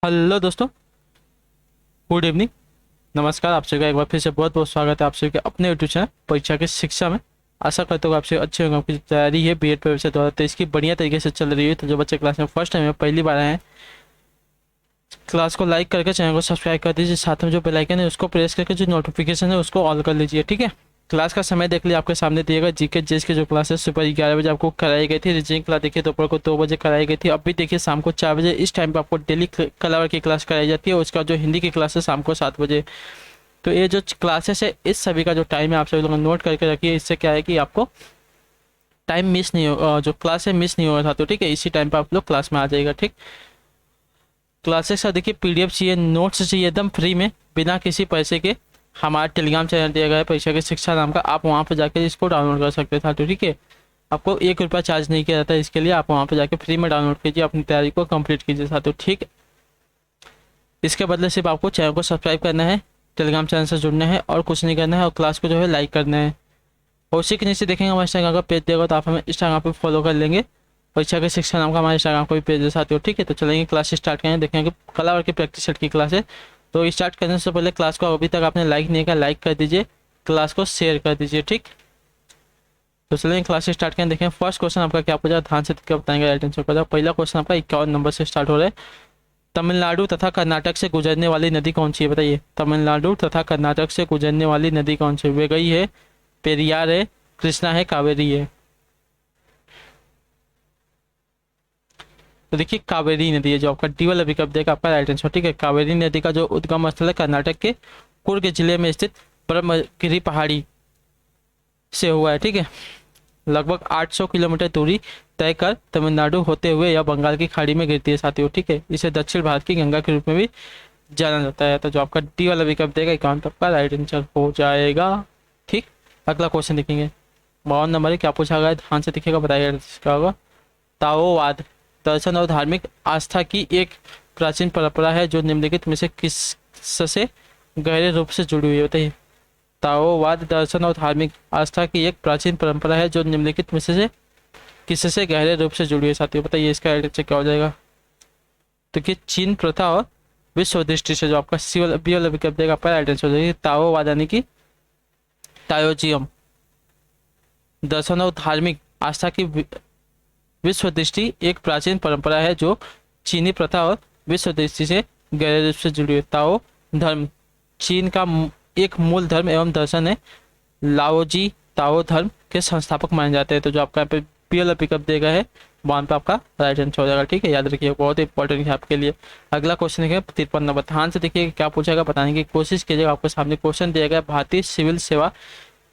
Hello दोस्तों, good evening. नमस्कार। आप सभी का एक बार फिर से बहुत बहुत स्वागत है आप सभी के अपने यूट्यूब चैनल परीक्षा की शिक्षा में। आशा करता हूँ आप सभी अच्छे होंगे। आपकी तैयारी है बीएड प्रवेश 2023 की बढ़िया तरीके से चल रही है। तो जो बच्चे क्लास में फर्स्ट टाइम है, पहली बार आए हैं, क्लास को लाइक करके चैनल को सब्सक्राइब कर दीजिए। साथ में जो बेल आइकन है उसको प्रेस करके जो नोटिफिकेशन है उसको ऑल कर लीजिए, ठीक है। क्लास का समय देख लिया, आपके सामने दिएगा। जीके जेस की जो क्लास है सुबह 11 बजे आपको कराई गई थी। रीजनिंग क्लास देखिए दोपहर को 2 बजे कराई गई थी। अभी देखिए शाम को 4 बजे इस टाइम पे आपको डेली कलर की क्लास कराई जाती है। उसका जो हिंदी की क्लास है शाम को 7 बजे। तो ये जो क्लासेस है इस सभी का जो टाइम है आप सभी लोग नोट करके रखिए। इससे क्या है कि आपको टाइम मिस नहीं हो, जो क्लास है मिस नहीं हो रहा था। तो ठीक है, इसी टाइम पे आप लोग क्लास में आ जाएगा, ठीक। क्लासेस का देखिए पीडीएफ चाहिए, नोट्स चाहिए एकदम फ्री में बिना किसी पैसे के। हमारा टेलीग्राम चैनल दिया गया है परीक्षा की शिक्षा नाम का, आप वहाँ पर जाकर इसको डाउनलोड कर सकते थे। तो ठीक है, आपको 1 रुपया चार्ज नहीं किया जाता है इसके लिए। आप वहाँ पर जाकर फ्री में डाउनलोड कीजिए, अपनी तैयारी को कंप्लीट कीजिए साथियों, ठीक। इसके बदले सिर्फ आपको चैनल को सब्सक्राइब करना है, टेलीग्राम चैनल से जुड़ना है और कुछ नहीं करना है, और क्लास को जो है लाइक करना है। और उसी के नीचे देखेंगे हमारे इंस्टाग्राम का पेज देगा, तो आप हमें इंस्टाग्राम पे फॉलो कर लेंगे। परीक्षा की शिक्षा नाम का हमारे इंस्टाग्राम को भी पेज है साथियों, ठीक है। तो चलेंगे क्लास स्टार्ट करेंगे। देखेंगे कला और की प्रैक्टिस सेट की क्लास है। तो स्टार्ट करने से पहले क्लास को अभी तक आपने लाइक नहीं किया, लाइक कर दीजिए, क्लास को शेयर कर दीजिए, ठीक। तो चलेंगे क्लास स्टार्ट करें। देखें फर्स्ट क्वेश्चन आपका क्या पूछा, ध्यान से क्या बताएंगे, राइट आंसर बताओ। पहला क्वेश्चन आपका 51 नंबर से स्टार्ट हो रहा है। तमिलनाडु तथा कर्नाटक से गुजरने वाली नदी कौन सी है, बताइए। तमिलनाडु तथा कर्नाटक से गुजरने वाली नदी कौन सी है। वेगई है, पेरियार है, कृष्णा है, कावेरी है। तो देखिए कावेरी नदी है जो आपका डी वाला विकल्प देगा आपका राइट आंसर, ठीक है। कावेरी नदी का जो उद्गम स्थल है कर्नाटक के कुर्ग जिले में स्थित ब्रह्मगिरी पहाड़ी से हुआ है, ठीक है। लगभग 800 किलोमीटर दूरी तय कर तमिलनाडु होते हुए यह बंगाल की खाड़ी में गिरती है साथियों, ठीक है। इसे दक्षिण भारत की गंगा के रूप में भी जाना जाता है। तो जो आपका डी वाला विकल्प देगा एकाउंट आपका राइट आंसर हो जाएगा, ठीक। अगला क्वेश्चन देखेंगे 52 नंबर है। क्या पूछा गया है, ध्यान से दिखेगा, बताइएगा क्या होगा। ताओवाद दर्शन और धार्मिक आस्था की एक प्राचीन परंपरा है जो निम्नलिखित में से किस से गहरे रूप से जुड़ी हुई है, बताइए। ताओवाद दर्शन और धार्मिक आस्था की एक प्राचीन परंपरा है जो निम्नलिखित में से किससे गहरे रूप से जुड़ी है साथियों, बताइए। इसका राइट आंसर क्या हो जाएगा। तो कि चीन प्रथा और विश्व दृष्टि से जो आपका सी वाला बी वाला विकल्प देगा आपका राइट आंसर हो जाएगी। ताओवाद यानी कि ताओजियम दर्शन और धार्मिक आस्था की विश्व दृष्टि एक प्राचीन परंपरा है जो चीनी प्रथा और विश्व दृष्टि से गहरे रूप से जुड़ी है। ताओ धर्म चीन का एक मूल धर्म एवं दर्शन है। लाओजी ताओ धर्म के संस्थापक माने जाते हैं। तो जो आपका यहाँ पे पी वाला पिकअप देगा है वहाँ पे आपका राइट आंसर हो जाएगा, ठीक है। याद रखिए बहुत ही इंपॉर्टेंट है आपके लिए। अगला क्वेश्चन है 53 नंबर, ध्यान से देखिए क्या पूछेगा, बताने की कोशिश कीजिएगा। आपके सामने क्वेश्चन दिया गया, भारतीय सिविल सेवा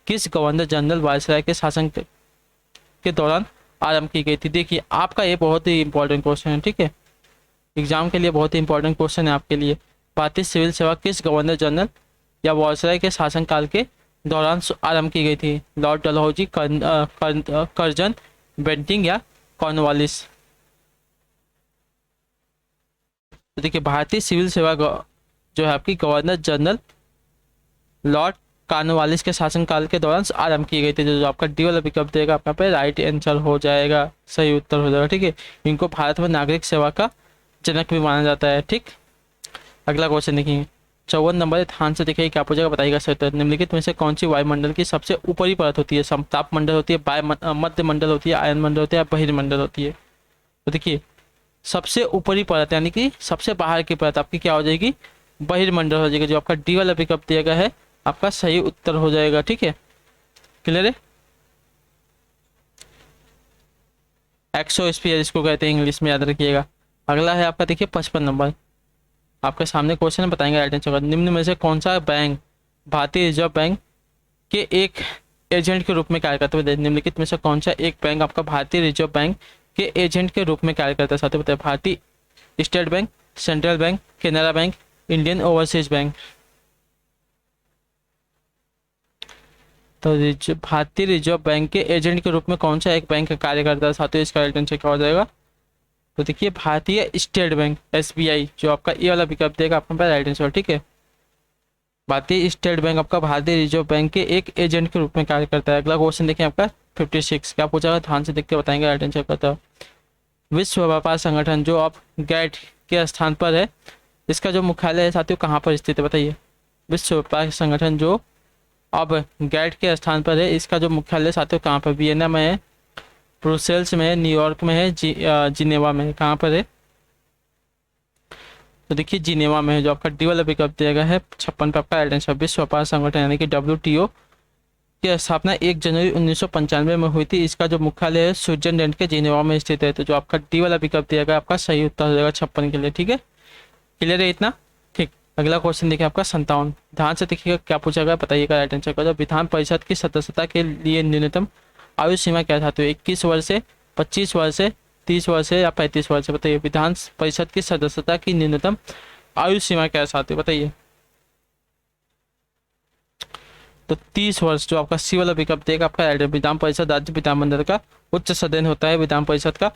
किस गवर्नर जनरल वायसराय के शासन के दौरान आरंभ की गई थी। देखिए आपका ये बहुत ही इंपॉर्टेंट क्वेश्चन है, ठीक है। एग्जाम के लिए बहुत ही इंपॉर्टेंट क्वेश्चन है आपके लिए। भारतीय सिविल सेवा किस गवर्नर जनरल या वायसराय के शासनकाल के दौरान आरंभ की गई थी। लॉर्ड डलहौजी, कर्जन, बेंटिंग या कॉर्नवालिस। तो देखिए भारतीय सिविल सेवा जो है आपकी गवर्नर जनरल लॉर्ड कॉर्नवालिस के शासनकाल के दौरान आरंभ की गई थी। जो आपका डी वाला विकल्प देगा आपका पे राइट आंसर हो जाएगा, सही उत्तर हो जाएगा, ठीक है। इनको भारत में नागरिक सेवा का जनक भी माना जाता है, ठीक। अगला क्वेश्चन देखिए 54 नंबर, ध्यान से देखिए क्या पूछेगा, बताइएगा सही उत्तर। निम्नलिखित में से कौन सी वायुमंडल की सबसे ऊपरी परत होती है। समताप मंडल होती है, मध्य मंडल होती है, आयन मंडल होती है, बहिर्मंडल होती है। तो देखिए सबसे ऊपरी परत यानी कि सबसे बाहर की परत आपकी क्या हो जाएगी, बहिर्मंडल हो जाएगी। जो आपका डी वाला विकल्प दिया गया है आपका सही उत्तर हो जाएगा, ठीक है। क्लियर है। एक्सोस्फीयर इसको कहते हैं इंग्लिश में, याद रखिएगा। अगला है आपका देखिए 55 नंबर, आपके सामने क्वेश्चन है, बताएंगे राइट आंसर। निम्न में से कौन सा बैंक भारतीय रिजर्व बैंक के एक एजेंट के रूप में कार्य करता है। निम्नलिखित में से कौन सा एक बैंक आपका भारतीय रिजर्व बैंक के एजेंट के रूप में कार्य करता है साथियों, बताइए। भारतीय state bank, central bank, Canara bank, Indian overseas bank. तो भारतीय रिजर्व बैंक के एजेंट के रूप में कौन सा एक बैंक कार्य करता है साथियों, इसका राइट आंसर क्या हो जाएगा। तो देखिए भारतीय स्टेट बैंक एसबीआई, जो आपका ये वाला विकल्प देगा आपका राइट आंसर, ठीक है। भारतीय स्टेट बैंक आपका भारतीय रिजर्व बैंक के एक एजेंट के रूप में कार्य करता है। अगला क्वेश्चन देखिए आपका 56, क्या पूछा गया, ध्यान से देखते बताएंगे राइट आंसर करता है। विश्व व्यापार संगठन जो अब गैट के स्थान पर है इसका जो मुख्यालय है साथियों कहाँ पर स्थित है बताइए। विश्व व्यापार संगठन जो अब गैट के स्थान पर है, इसका जो मुख्यालय साथियों कहाँ पर, वियना में है, ब्रुसेल्स में है, न्यूयॉर्क में है, जिनेवा में है, कहाँ पर है? तो देखिए जिनेवा में है। जो आपका डी वाला विकल्प दिया गया है 56 पे आपका राइट आंसर। विश्व व्यापार संगठन यानी कि WTO की स्थापना 1 जनवरी 1995 में हुई थी। इसका जो मुख्यालय है स्विट्जरलैंड के जिनेवा में स्थित है। तो जो आपका डी वाला विकल्प दिया गया आपका सही उत्तर हो जाएगा 56 के लिए। ठीक है, क्लियर है इतना? ठीक। अगला क्वेश्चन देखिए आपका 57। ध्यान से देखिएगा क्या पूछा गया, बताइएगा राइट आंसर का। जब विधान परिषद की सदस्यता के लिए न्यूनतम आयु सीमा क्या था? तो 21 वर्ष है, 25 वर्ष है, 30 वर्ष है या 35 वर्ष है? बताइए विधान परिषद की सदस्यता की न्यूनतम आयु सीमा क्या है साथियों, बताइए। तो 30 वर्ष जो आपका सी वाला विकल्प देगा आपका राइट। विधान परिषद राज्य विधानमंडल का उच्च सदन होता है। विधान परिषद का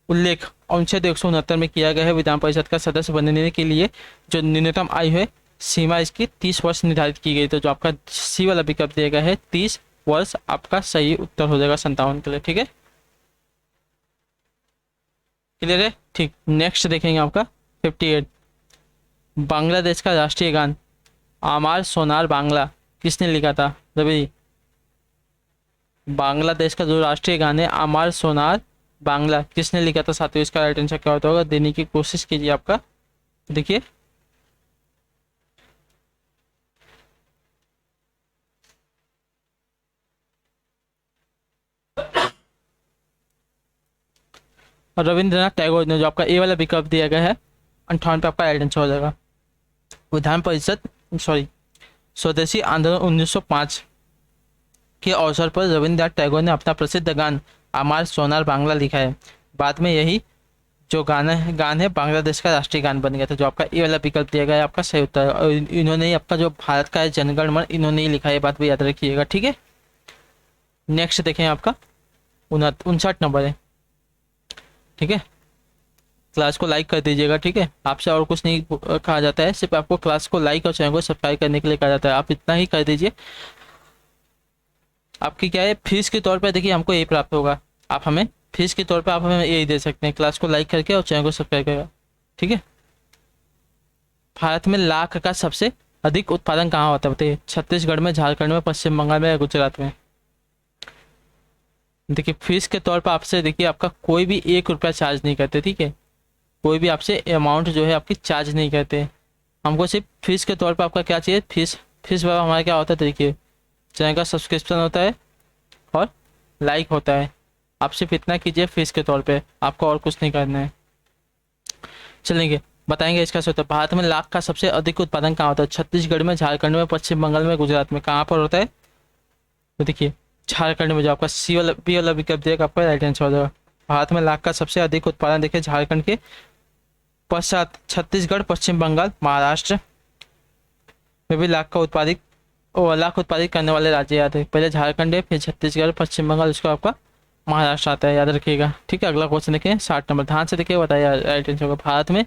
उल्लेख अनुच्छेद 169 में किया गया है। विधान परिषद का सदस्य बनने के लिए जो न्यूनतम आयु है सीमा इसकी 30 वर्ष निर्धारित की गई। तो जो आपका सी वाला विकल्प दिया गया है 30 वर्ष आपका सही उत्तर हो जाएगा 57 के लिए। ठीक है, क्लियर है? ठीक। नेक्स्ट देखेंगे आपका 58। बांग्लादेश का राष्ट्रीय गान आमार सोनार बांग्ला किसने लिखा था? रवि। बांग्लादेश का जो राष्ट्रीय गान है आमार सोनार बांग्ला किसने लिखा था साथियों? इसका राइट आंसर क्या होता होगा, देने की कोशिश कीजिए आपका। देखिए रविंद्रनाथ टैगोर ने। जो आपका ए वाला विकल्प दिया गया है 58 पे आपका राइट आंसर हो जाएगा। विधान परिषद सॉरी स्वदेशी आंदोलन 1905 के अवसर पर रविंद्रनाथ टैगोर ने अपना प्रसिद्ध गान आमार सोनार बांग्ला लिखा है। बाद में यही जो गान है बांग्लादेश का राष्ट्रीय गान बन गया था। जो आपका ए वाला विकल्प दिया गया है आपका सही उत्तर है। और इन्होंने ही आपका जो भारत का है जनगण मन इन्होंने ही लिखा है, बात भी याद रखिएगा। ठीक है, नेक्स्ट देखें आपका 59 नंबर है। ठीक है, क्लास को लाइक कर दीजिएगा। ठीक है, आपसे और कुछ नहीं कहा जाता है, सिर्फ आपको क्लास को लाइक और चैनल को सब्सक्राइब करने के लिए कहा जाता है। आप इतना ही कर दीजिए। आपकी क्या है फीस के तौर पर देखिए हमको यही प्राप्त होगा। आप हमें फीस के तौर पर आप हमें यही दे सकते हैं, क्लास को लाइक करके और चैनल को सब्सक्राइब करेगा। ठीक है, भारत में लाख का सबसे अधिक उत्पादन कहाँ होता है बताइए? छत्तीसगढ़ में, झारखंड में, पश्चिम बंगाल में या गुजरात में? देखिए फीस के तौर पर आपसे देखिए आपका कोई भी 1 रुपया चार्ज नहीं करते। ठीक है, कोई भी आपसे अमाउंट जो है आपकी चार्ज नहीं करते। हमको सिर्फ फीस के तौर पर आपका क्या चाहिए, फीस फीस बाबा हमारा क्या होता है देखिए, चैनल का सब्सक्रिप्शन होता है और लाइक होता है। आप सिर्फ इतना कीजिए फीस के तौर पे, आपको और कुछ नहीं करना है। चलेंगे बताएंगे इसका उत्तर। भारत में लाख का सबसे अधिक उत्पादन कहाँ होता है? छत्तीसगढ़ में, झारखंड में, पश्चिम बंगाल में, गुजरात में, कहाँ पर होता है? तो देखिए झारखंड में। जो आपका सी वाला बी वाला विकल्प देगा आपका राइट आंसर हो जाएगा। भारत में लाख का सबसे अधिक उत्पादन देखिए झारखंड के पश्चात छत्तीसगढ़, पश्चिम बंगाल, महाराष्ट्र में भी लाख उत्पादित करने वाले राज्य याद है। पहले झारखंड है, फिर छत्तीसगढ़, पश्चिम बंगाल, उसको आपका महाराष्ट्र आता है, याद रखिएगा। ठीक है, अगला क्वेश्चन देखिए 60 नंबर। ध्यान से देखिए, बताइए राइट आंसर होगा। भारत में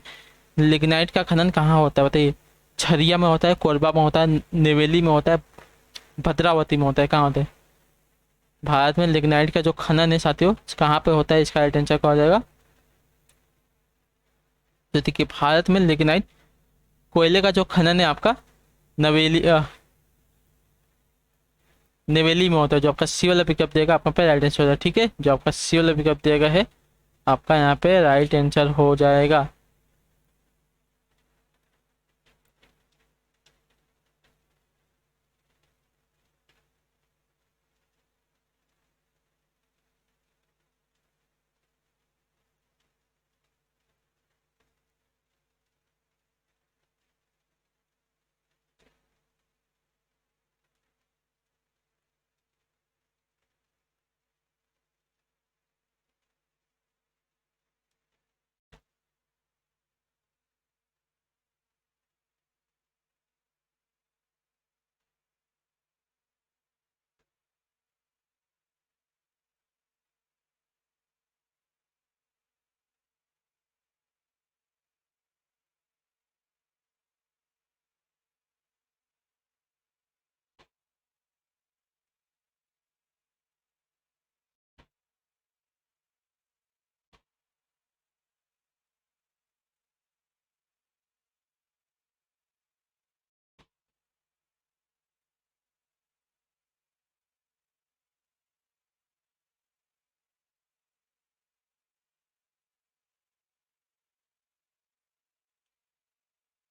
लिग्नाइट का खनन कहाँ होता है बताइए? झरिया में होता है, कोरबा में होता है, नेवेली में होता है, भद्रावती में होता है, कहाँ होता है? भारत में लिग्नाइट का जो खनन है साथियों कहाँ पे होता है? इसका राइट आंसर क्या हो जाएगा? तो देखिए भारत में लिग्नाइट कोयले का जो खनन है आपका नवेली नेवेली में होता है। जो आपका सी वाला पिकअप देगा आपका पे राइट आंसर हो जाएगा। ठीक है, जो आपका सी वाला पिकअप देगा है आपका यहाँ पे राइट आंसर हो जाएगा।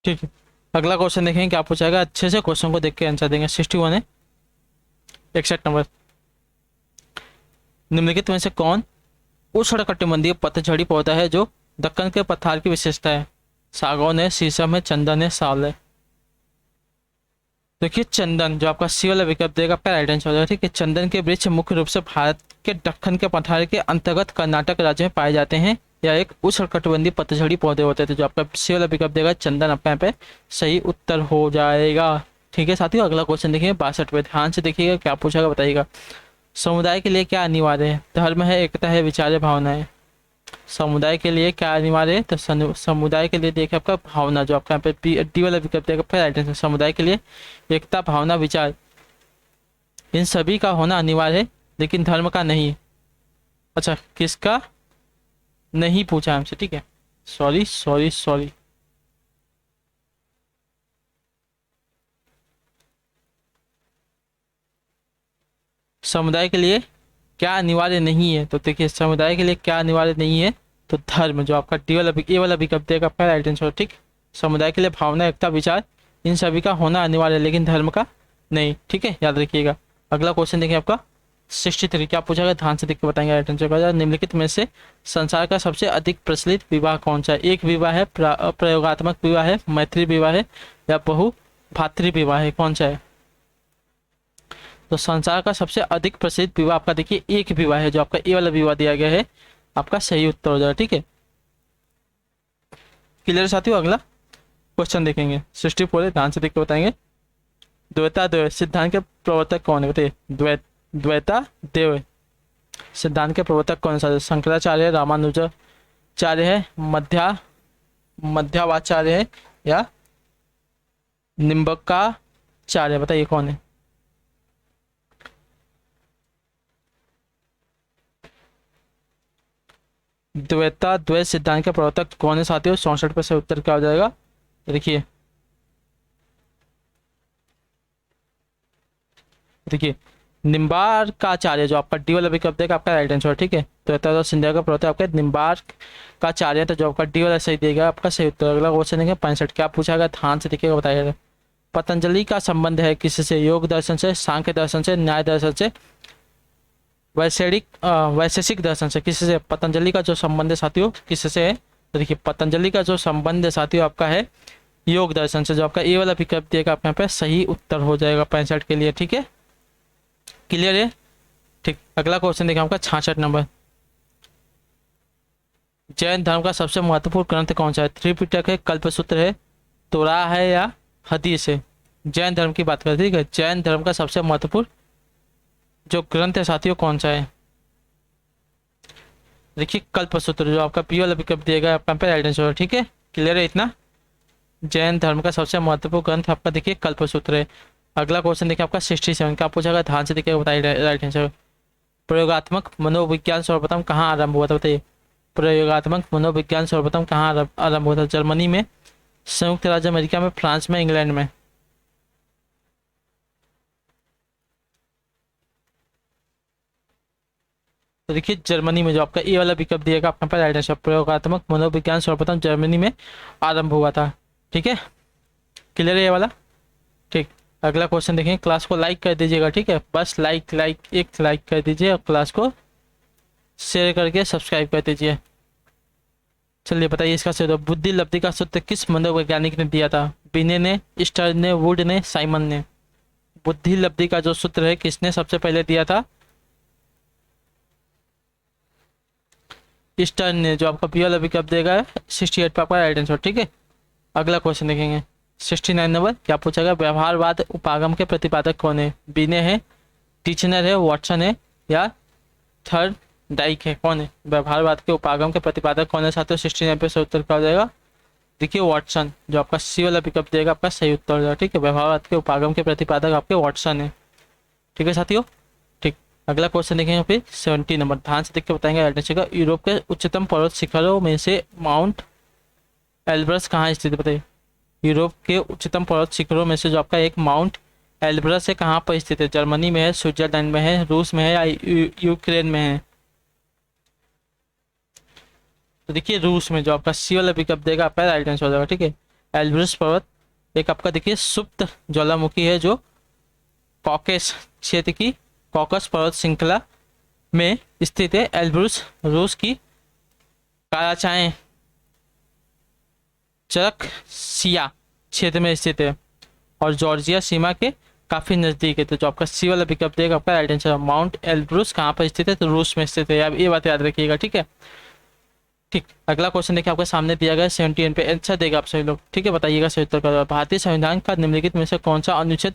ठीक है, अगला क्वेश्चन देखेंगे क्या पूछा जाएगा, अच्छे से क्वेश्चन को देख के आंसर देंगे। 61 है, 61 नंबर। निम्नलिखित में से कौन उष्णकटिबंधीय पतझड़ी पौधा है जो दक्कन के पठार की विशेषता है? सागौन है, शीशम है, चंदन है, साल है। देखिए चंदन जो आपका सी वाला विकल्प देगा आपका राइट आंसर हो जाएगा। ठीक है, चंदन के वृक्ष मुख्य रूप से भारत के दक्कन के पठार के अंतर्गत कर्नाटक राज्य में पाए जाते हैं। यह एक उष्णकटिबंधीय पतझड़ी पौधे होते थे। जो आपका सी वाला विकल्प देगा चंदन आपका यहाँ पे सही उत्तर हो जाएगा। ठीक है साथियों, अगला क्वेश्चन देखिए 62 पे, ध्यान से देखिएगा क्या पूछेगा बताइएगा। समुदाय के लिए क्या अनिवार्य है? धर्म है, एकता है, विचार है, भावना है। समुदाय के लिए क्या अनिवार्य है? तो समुदाय के लिए देखिए आपका भावना, जो आपका यहाँ पे डी वाला विकल्प देगा फिर राइट आंसर। समुदाय के लिए एकता, भावना, विचार, इन सभी का होना अनिवार्य है, लेकिन धर्म का नहीं। अच्छा, किसका नहीं पूछा हमसे? ठीक है, सॉरी सॉरी सॉरी। समुदाय के लिए क्या अनिवार्य नहीं है? तो देखिए समुदाय के लिए क्या अनिवार्य नहीं है? तो धर्म, जो आपका डी वाला ए वाला विकल्प देगा आपका राइट आंसर। ठीक, समुदाय के लिए भावना, एकता, विचार, इन सभी का होना अनिवार्य है, लेकिन धर्म का नहीं। ठीक है, याद रखिएगा। अगला क्वेश्चन देखिए आपका 63, क्या पूछा गया? ध्यान से देख के बताएंगे राइट आंसर। निम्नलिखित में से संसार का सबसे अधिक प्रचलित विवाह कौन सा है? एक विवाह है, प्रयोगात्मक विवाह है, मैत्री विवाह है, या बहु भातृ विवाह है? कौन सा है? तो संसार का सबसे अधिक प्रसिद्ध विवाह आपका देखिए एक विवाह है, जो आपका ए वाला विवाह दिया गया है, आपका सही उत्तर हो जाएगा। ठीक है, क्लियर साथियों। अगला क्वेश्चन देखेंगे 64 है, ध्यान से देख के बताएंगे। द्वैता देव सिद्धांत के प्रवर्तक कौन है? बताइए, द्वैता देव सिद्धांत के प्रवर्तक कौन सा है? शंकराचार्य, रामानुजाचार्य है, मध्यावाचार्य है, या निम्बकाचार्य? बताइए कौन है? द्वैत सिद्धांत के प्रवर्तक कौन है साथियों? 64% उत्तर क्या हो जाएगा? देखिए निम्बार्काचार्य, जो आपका डी वाला विकल्प देगा आपका राइट आंसर। ठीक है, द्वैताद्वैत सिद्धांत का प्रवर्तक आपका निम्बार्काचार्य, तो जो आपका डी वाला सही देगा आपका सही उत्तर। अगला क्वेश्चन देंगे 65, क्या पूछा गया? ध्यान से देखिएगा बताइएगा। पतंजलि का संबंध है किससे? योग दर्शन से, सांख्य दर्शन से, न्याय दर्शन से, वैशेषिक दर्शन से? किससे पतंजलि का जो संबंध है साथियों किससे है? तो देखिए पतंजलि का जो संबंध है साथियों आपका है योग दर्शन से, जो आपका ए वाला विकल्प देगा आपके यहाँ पे सही उत्तर हो जाएगा 65 के लिए। ठीक है, क्लियर है। ठीक, अगला क्वेश्चन देखिए आपका 66 नंबर। जैन धर्म का सबसे महत्वपूर्ण ग्रंथ कौन सा है? त्रिपिटक है, कल्पसूत्र है, तोरा है, या हदीस है? जैन धर्म की बात करें, ठीक है, जैन धर्म का सबसे महत्वपूर्ण जो ग्रंथ है साथियों कौन सा है? देखिए कल्पसूत्र, जो आपका पी वाला विकल्प दिएगा आपका पे राइट आंसर। ठीक है, क्लियर है इतना। जैन धर्म का सबसे महत्वपूर्ण ग्रंथ आपका देखिए कल्पसूत्र है। अगला क्वेश्चन देखिए आपका 67, क्या पूछा गया? ध्यान से देखिए बताइए राइट आंसर। प्रयोगात्मक मनोविज्ञान सर्वप्रथम कहाँ आरंभ हुआ था? बताइए, प्रयोगात्मक मनोविज्ञान सर्वप्रथम कहाँ आरंभ हुआ था? जर्मनी में, संयुक्त राज्य अमेरिका में, फ्रांस में, इंग्लैंड में? तो देखिए जर्मनी में, जो आपका ए वाला विकल्प दिएगा आपका पर राइट आंसर। प्रयोगात्मक मनोविज्ञान सर्वप्रथम जर्मनी में आरंभ हुआ था। ठीक है, क्लियर है ये वाला। ठीक, अगला क्वेश्चन देखें। क्लास को लाइक कर दीजिएगा। ठीक है, बस एक लाइक कर दीजिए और क्लास को शेयर करके सब्सक्राइब कर दीजिए। चलिए बताइए इसका सूत्र। बुद्धि लब्धि का सूत्र किस मनोवैज्ञानिक ने दिया था? बिने ने, स्टर्न ने, वुड ने, साइमन ने? बुद्धि लब्धि का जो सूत्र है किसने सबसे पहले दिया था? स्टर्न ने, जो आपका पी वाला विकल्प देगा 68 पे आपका राइट आंसर। ठीक है, अगला क्वेश्चन देखेंगे 69 नंबर। क्या पूछा गया? व्यवहारवाद उपागम के प्रतिपादक कौन है? बिने है, टीचनर है, वाटसन है, या थर्ड डाइक है? कौन है व्यवहारवाद के उपागम के प्रतिपादक कौन है साथियों? 69 पे सही उत्तर क्या हो जाएगा? देखिए वाटसन, जो आपका सी वाला विकल्प देगा आपका सही उत्तर हो जाएगा। ठीक है, व्यवहारवाद के उपागम के प्रतिपादक आपके वाटसन है। ठीक है साथियों। ठीक, अगला क्वेश्चन देखेंगे फिर 70 नंबर। ध्यान से देख के बताएंगे एल्टन का। यूरोप के उच्चतम पर्वत शिखरों में से माउंट एल्ब्रस कहाँ स्थित है? बताइए, यूरोप के उच्चतम पर्वत शिखरों में से जो आपका एक माउंट एल्ब्रस है कहाँ पर स्थित है? जर्मनी में है, स्विट्जरलैंड में है, रूस में है, या यूक्रेन में है? तो देखिए रूस में, जो आपका सी वाला विकल्प देगा आपका राइट आंसर हो जाएगा। ठीक है, एल्ब्रुस पर्वत। एक आपका देखिए सुप्त ज्वालामुखी है जो कॉकेस क्षेत्र की कॉकस पर्वत श्रृंखला में स्थित है। एल्ब्रुस रूस की काराचाएं चरक्सिया क्षेत्र में स्थित है और जॉर्जिया सीमा के काफी नजदीक है। तो जो आपका सी वाला विकल्प देगा आपका राइट आंसर। माउंट एल्ब्रुस कहाँ पर स्थित है? तो रूस में स्थित है। अब ये बात याद रखिएगा, ठीक है। ठीक, अगला क्वेश्चन देखिए आपके सामने दिया गया 71 पे आंसर देगा आप सभी लोग, ठीक है। बताइएगा सही उत्तर का। भारतीय संविधान का निम्नलिखित में से कौन सा अनुच्छेद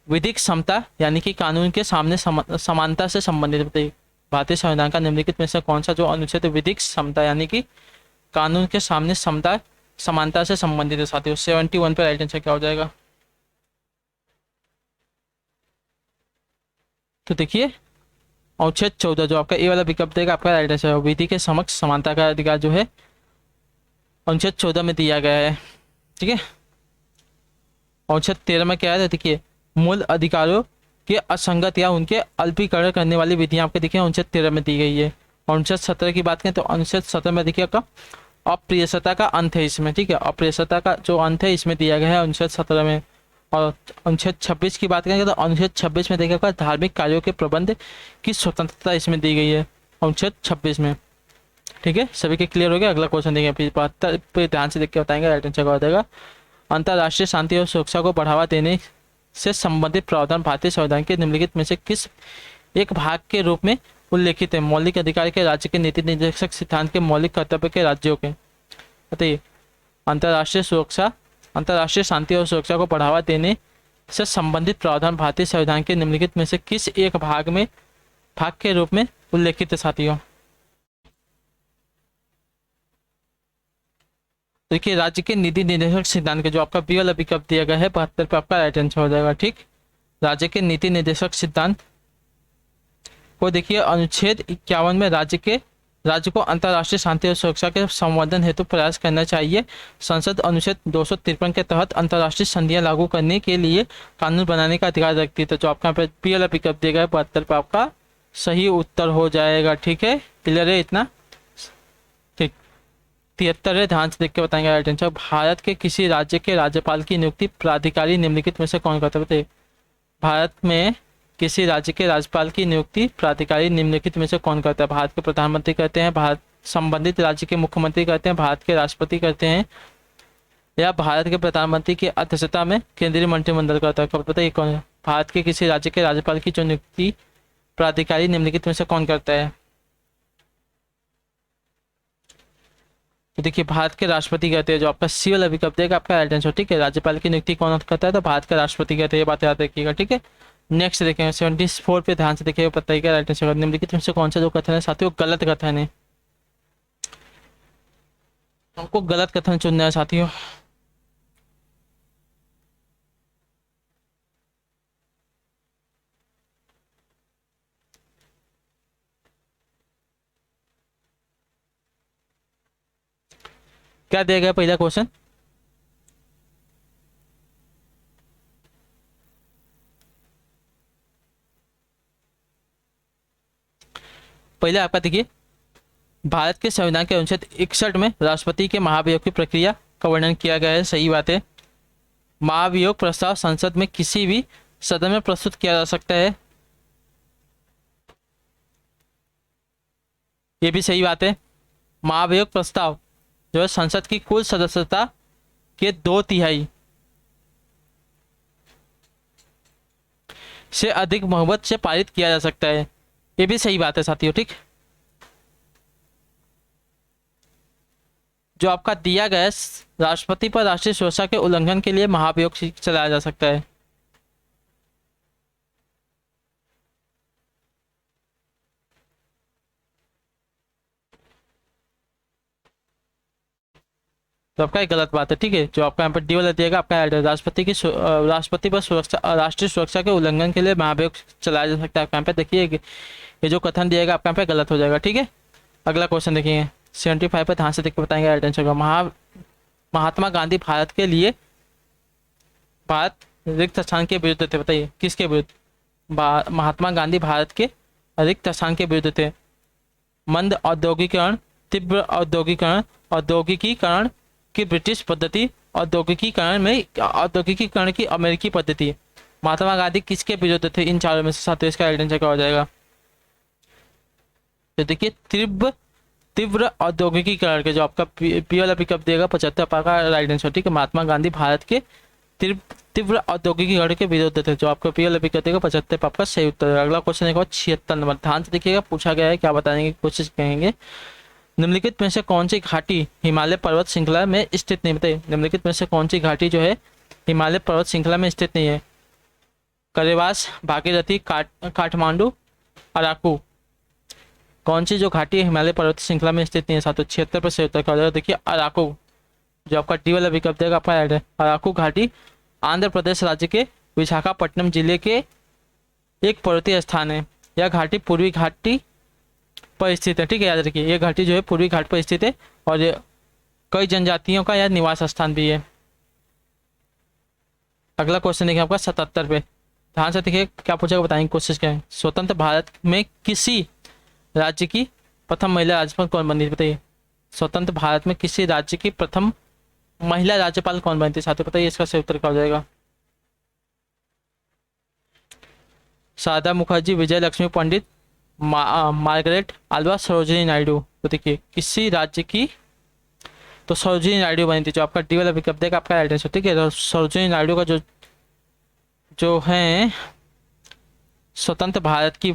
विधिक समता यानी कि कानून के सामने समानता से संबंधित? बताइए भारतीय संविधान का निम्नलिखित में से कौन सा जो अनुच्छेद विधिक समता यानी कि कानून के सामने समता समानता से संबंधित है साथियों। 71 पे राइट आंसर क्या हो जाएगा? तो देखिए अनुच्छेद 14 जो आपका ए वाला विकल्प देगा आपका राइट आंसर। विधि के समक्ष समानता का अधिकार जो है अनुच्छेद 14 में दिया गया है, ठीक है। अनुच्छेद 13 में क्या है? तो देखिए मूल अधिकारों के असंगत या उनके अल्पीकरण करने वाली विधियां आपके देखिए अनुच्छेद 13 में दी गई है। अनुच्छेद 17 की बात करें तो अनुच्छेद 17 में देखिए आपका अप्रियसता का अंत है इसमें, ठीक है। अप्रियसता का जो अंत है इसमें दिया गया है अनुच्छेद 17 में। और अनुच्छेद 26 की बात करेंगे तो अनुच्छेद 26 में देखिएगा धार्मिक कार्यों के प्रबंध की स्वतंत्रता इसमें दी गई है अनुच्छेद 26 में, ठीक है। सभी के क्लियर हो गया। अगला क्वेश्चन देखेंगे फिर 72 पे ध्यान से देख के बताएंगे राइट आंसर क्या हो जाएगा। अंतर्राष्ट्रीय शांति और सुरक्षा को बढ़ावा देने से संबंधित प्रावधान भारतीय संविधान के निम्नलिखित में से किस एक भाग के रूप में उल्लेखित है? मौलिक अधिकार के राज्य के नीति निर्देशक सिद्धांत के मौलिक कर्तव्य के राज्यों के। बताइए अंतर्राष्ट्रीय शांति और सुरक्षा को बढ़ावा देने से संबंधित प्रावधान भारतीय संविधान के निम्नलिखित में से किस एक भाग के रूप में उल्लेखित है साथियों? देखिए राज्य के नीति निर्देशक सिद्धांत के जो आपका बी वाला विकल्प दिया गया है 72 पे आपका राइट आंसर हो जाएगा, ठीक। राज्य के नीति निर्देशक सिद्धांत को देखिए अनुच्छेद 51 में राज्य को अंतर्राष्ट्रीय शांति और सुरक्षा के संवर्धन हेतु प्रयास करना चाहिए। संसद अनुच्छेद 253 के तहत अंतर्राष्ट्रीय संधियां लागू करने के लिए कानून बनाने का अधिकार रखती है। तो जो आपका पी वाला विकल्प दिया गया है 72 पे आपका सही उत्तर हो जाएगा, ठीक है। क्लियर है इतना? ठीक। 73 है, ध्यान से देख के बताएंगे राइट आंसर। भारत के किसी राज्य के राज्यपाल की नियुक्ति प्राधिकारी निम्नलिखित में से कौन करता है? भारत में किसी राज्य के राज्यपाल की नियुक्ति प्राधिकारी निम्नलिखित में से कौन करता है? भारत के प्रधानमंत्री करते हैं, भारत संबंधित राज्य के मुख्यमंत्री करते हैं, भारत के राष्ट्रपति करते हैं, या भारत के प्रधानमंत्री की अध्यक्षता में केंद्रीय मंत्रिमंडल करता है? बताइए कौन है? भारत के किसी राज्य के राज्यपाल की जो नियुक्ति प्राधिकारी निम्नलिखित में से कौन करता है? तो देखिए भारत के राष्ट्रपति कहते हैं। जो आपका सी वाला विकल्प देगा आपका राइट आंसर, ठीक है। राज्यपाल की नियुक्ति कौन करता है? तो भारत के राष्ट्रपति कहते हैं। ये बात याद रखिएगा, ठीक है। नेक्स्ट देखेंगे 74 पे ध्यान से देखिए बताइएगा राइट आंसर। निम्नलिखित में से कौन सा जो कथन है साथियों गलत कथन है? हमको गलत कथन चुनना है साथियों। क्या दिया गया पहला क्वेश्चन? पहले आपका देखिए भारत के संविधान के अनुच्छेद 61 में राष्ट्रपति के महाभियोग की प्रक्रिया का वर्णन किया गया है। सही बात है। महाभियोग प्रस्ताव संसद में किसी भी सदन में प्रस्तुत किया जा सकता है, ये भी सही बात है। महाभियोग प्रस्ताव जो है संसद की कुल सदस्यता के 2/3 से अधिक बहुमत से पारित किया जा सकता है, ये भी सही बात है साथियों, ठीक। जो आपका दिया गया राष्ट्रपति पर राष्ट्रीय सुरक्षा के उल्लंघन के लिए महाभियोग चलाया जा सकता है। तो आपका एक गलत बात है, ठीक है। जो आपका यहाँ पर डी वाला दिएगा आपका राष्ट्रपति पर सुरक्षा राष्ट्रीय सुरक्षा के उल्लंघन के लिए महाभियोग चलाया जा सकता है। यहाँ पे देखिए ये जो कथन दिएगा आपका यहाँ पे गलत हो जाएगा, ठीक है। अगला क्वेश्चन देखिए 75 पर ध्यान से देख के बताएंगे राइट आंसर का। महात्मा गांधी भारत के लिए भारत रिक्त स्थान के विरुद्ध थे। बताइए किसके विरुद्ध? महात्मा गांधी भारत के रिक्त स्थान के विरुद्ध थे। मंद औद्योगिकीकरण, तीव्र औद्योगिकीकरण की ब्रिटिश पद्धति औद्योगिकीकरण की अमेरिकी पद्धति। महात्मा गांधी किसके विरुद्ध थे इन चारों में से? साथियों इसका राइट आंसर क्या हो जाएगा? तो देखिए तीव्र तीव्र औद्योगिकीकरण के, जो आपका पी वाला पिकअप देगा 75 का राइट आंसर। ठीक है, महात्मा गांधी भारत के तीव्र औद्योगिकीकरण के विरुद्ध थे, जो आपका पी वाला पिकअप देगा 75 आपका सही उत्तर है। अगला क्वेश्चन एक 76 नंबर, ध्यान से देखिएगा, पूछा गया है, क्या बताने की कोशिश करेंगे। निम्नलिखित में से कौन सी घाटी हिमालय पर्वत श्रृंखला में स्थित नहीं? बताइए, निम्नलिखित में से कौन सी घाटी जो है हिमालय पर्वत श्रृंखला में स्थित नहीं है? करेवास, भागीरथी, काठमांडू, अराकू। कौन सी जो घाटी हिमालय पर्वत श्रृंखला में स्थित नहीं है? 76 पर सही उत्तर क्या हो जाएगा? देखिए अराकू, जो आपका डी वाला विकल्प देगा आपका राइट है। अराकू घाटी आंध्र प्रदेश राज्य के विशाखापट्टनम जिले के एक पर्वतीय स्थान है। यह घाटी पूर्वी घाटी पर स्थित है। ठीक है, याद रखिए, ये घाटी जो है पूर्वी घाट पर स्थित है और ये कई जनजातियों का यह निवास स्थान भी है। अगला क्वेश्चन देखिए आपका 77 पे, ध्यान से देखिए क्या पूछेगा, बताने की कोशिश करें। स्वतंत्र भारत में किसी राज्य की प्रथम महिला राज्यपाल कौन बनी थी? बताइए, स्वतंत्र भारत में किसी राज्य की प्रथम महिला राज्यपाल कौन बनी थी? साथियों बताइए इसका सही उत्तर क्या हो जाएगा? शारदा मुखर्जी, विजय लक्ष्मी पंडित, मार्गरेट आल्वा, सरोजिनी नायडू। तो देखिए किसी राज्य की, तो सरोजिनी नायडू बनी थी, जो आपका डी वाला विकल्प देगा आपका राइट आंसर। ठीक है, तो सरोजिनी नायडू का जो जो है स्वतंत्र भारत की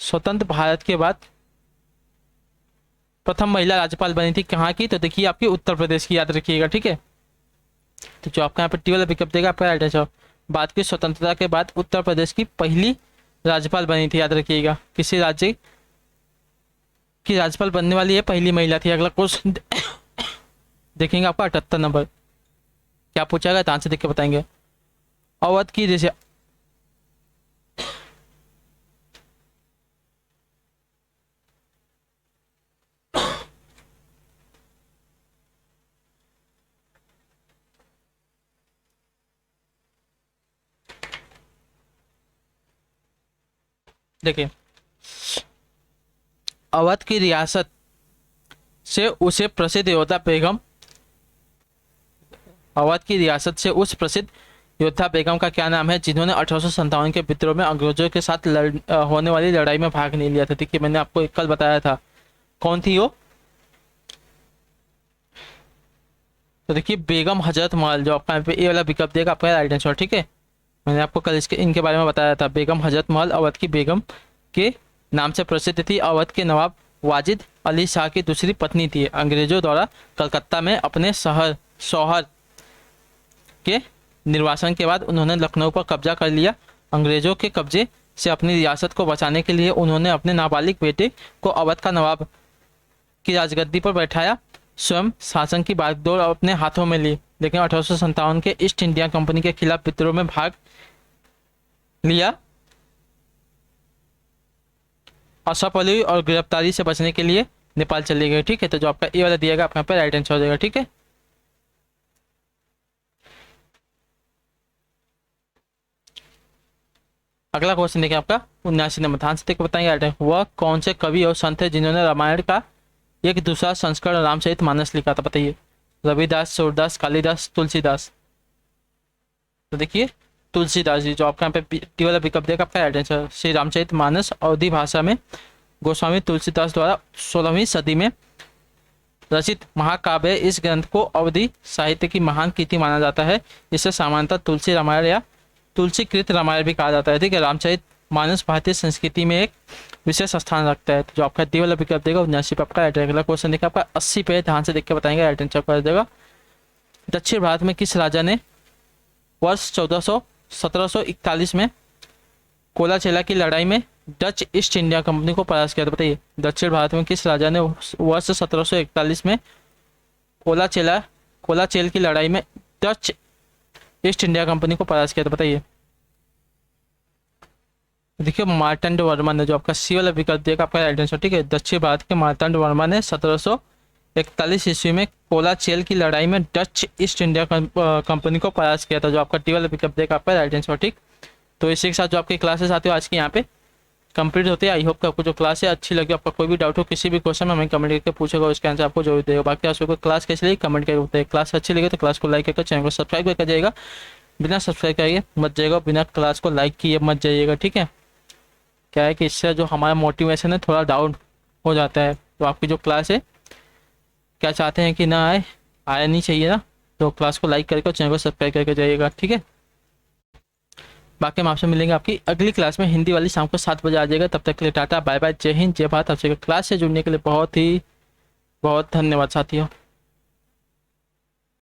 स्वतंत्र भारत के बाद प्रथम महिला राज्यपाल बनी थी, कहाँ की? तो देखिए आपकी उत्तर प्रदेश की, याद रखिएगा। ठीक है, तो जो आपका यहाँ पर टी वाला विकल्प देगा आपका राइट आंसर। भारत की स्वतंत्रता के बाद उत्तर प्रदेश की पहली राज्यपाल बनी थी, याद रखिएगा। किसी राज्य की राज्यपाल बनने वाली है पहली महिला थी। अगला क्वेश्चन देखेंगे आपका 78 नंबर, क्या पूछा गया, ध्यान से देख के बताएंगे। अवध की जैसे देखिए, अवध की रियासत से उसे प्रसिद्ध योद्धा बेगम, अवध की रियासत से उस प्रसिद्ध योद्धा बेगम का क्या नाम है, जिन्होंने 1857 के विद्रोह में अंग्रेजों के साथ होने वाली लड़ाई में भाग नहीं लिया था? देखिए मैंने आपको कल बताया था, कौन थी वो? तो देखिए बेगम हजरत महल, जो आपका यहाँ पे ए वाला विकल्प देगा आपका राइट आंसर। ठीक है, मैंने आपको कल इनके बारे में बताया था। बेगम हजरत महल अवध की बेगम के नाम से प्रसिद्ध थी। अवध के नवाब वाजिद अली शाह की दूसरी पत्नी थी। अंग्रेजों द्वारा कलकत्ता में अपने शौहर के निर्वासन के बाद उन्होंने लखनऊ पर कब्जा कर लिया। अंग्रेजों के कब्जे से अपनी रियासत को बचाने के लिए उन्होंने अपने नाबालिग बेटे को अवध का नवाब की राजगद्दी पर बैठाया। स्वयं शासन की बागडोर अपने हाथों में ली, लेकिन 1857 के ईस्ट इंडिया कंपनी के खिलाफ विद्रोह में भाग लिया। असफल हुई और गिरफ्तारी से बचने के लिए नेपाल चले गए। ठीक है, तो जो आपका ए वाला दिएगा आपका यहाँ पे राइट आंसर हो जाएगा। ठीक है, अगला क्वेश्चन देखिए आपका 79 नंबर, ध्यान से देखकर बताएंगे वह कौन से कवि और संत है जिन्होंने रामायण का एक दूसरा संस्करण रामचरित मानस लिखा था? बताइए, रविदास, सूरदास, कालिदास, तुलसीदास। तो देखिए तुलसीदास जी, जो आपका यहाँ पे टी वाला विकल्प देगा आपका राइट आंसर। श्री रामचरित मानस अवधी भाषा में गोस्वामी तुलसीदास द्वारा 16वीं सदी में रचित महाकाव्य। इस ग्रंथ को अवधी साहित्य की महान कृति माना जाता है। इसे सामान्यतः तुलसी रामायण या तुलसीकृत रामायण भी कहा जाता है। ठीक है, रामचरित मानस भारतीय संस्कृति में एक विशेष स्थान रखता है। तो जो आपका डी वाला विकल्प देगा 79 पे आपका राइट। अगला क्वेश्चन देखिए आपका 80 पे, ध्यान से देख के बताएंगे, राइट आंसर कर देगा। दक्षिण भारत में किस राजा ने वर्ष 1741 में कोलाचेला की लड़ाई में डच ईस्ट इंडिया कंपनी को परास्त किया था? बताइए, दक्षिण भारत में किस राजा ने वर्ष 1741 में कोलाचेल की लड़ाई में डच ईस्ट इंडिया कंपनी को परास्त किया था? बताइए, देखिए मार्तंड वर्मा ने, जो आपका सी वाला विकल्प देगा आपका राइट आंसर। ठीक है, दक्षिण भारत के मार्तंड वर्मा ने 1741 ईस्वी में कोलाचेल की लड़ाई में डच ईस्ट इंडिया कंपनी को परास्त किया था। जो आपका टी वाला विकल्प देगा आपका राइट आंसर। ठीक, तो इसी के साथ जो आपकी क्लासेस आती है आज की यहाँ पे कंप्लीट होती है। आई होप कि आपको जो क्लास है अच्छी लगी। आपका कोई भी डाउट हो, किसी भी क्वेश्चन में हमें कमेंट करके पूछेगा, उसके आंसर आपको जरूर देगा। बाकी आपको क्लास कैसी लगी कमेंट करके बताइए। क्लास अच्छी लगी तो क्लास को लाइक करके चैनल को सब्सक्राइब करके जाइएगा। बिना सब्सक्राइब करिए मत जाइएगा, बिना क्लास को लाइक किए मत जाइएगा, ठीक है। क्या है कि इससे जो हमारा मोटिवेशन है थोड़ा डाउन हो जाता है। तो आपकी जो क्लास है क्या चाहते हैं कि ना आए, आया नहीं चाहिए ना, तो क्लास को लाइक करके चैनल को सब्सक्राइब करके जाइएगा, ठीक है। बाकी हम आपसे मिलेंगे आपकी अगली क्लास में, हिंदी वाली, शाम को 7 बजे आ जाएगा। तब तक के लिए टाटा बाय बाय, जय हिंद जय भारत। आपसे क्लास से जुड़ने के लिए बहुत ही बहुत धन्यवाद साथियों।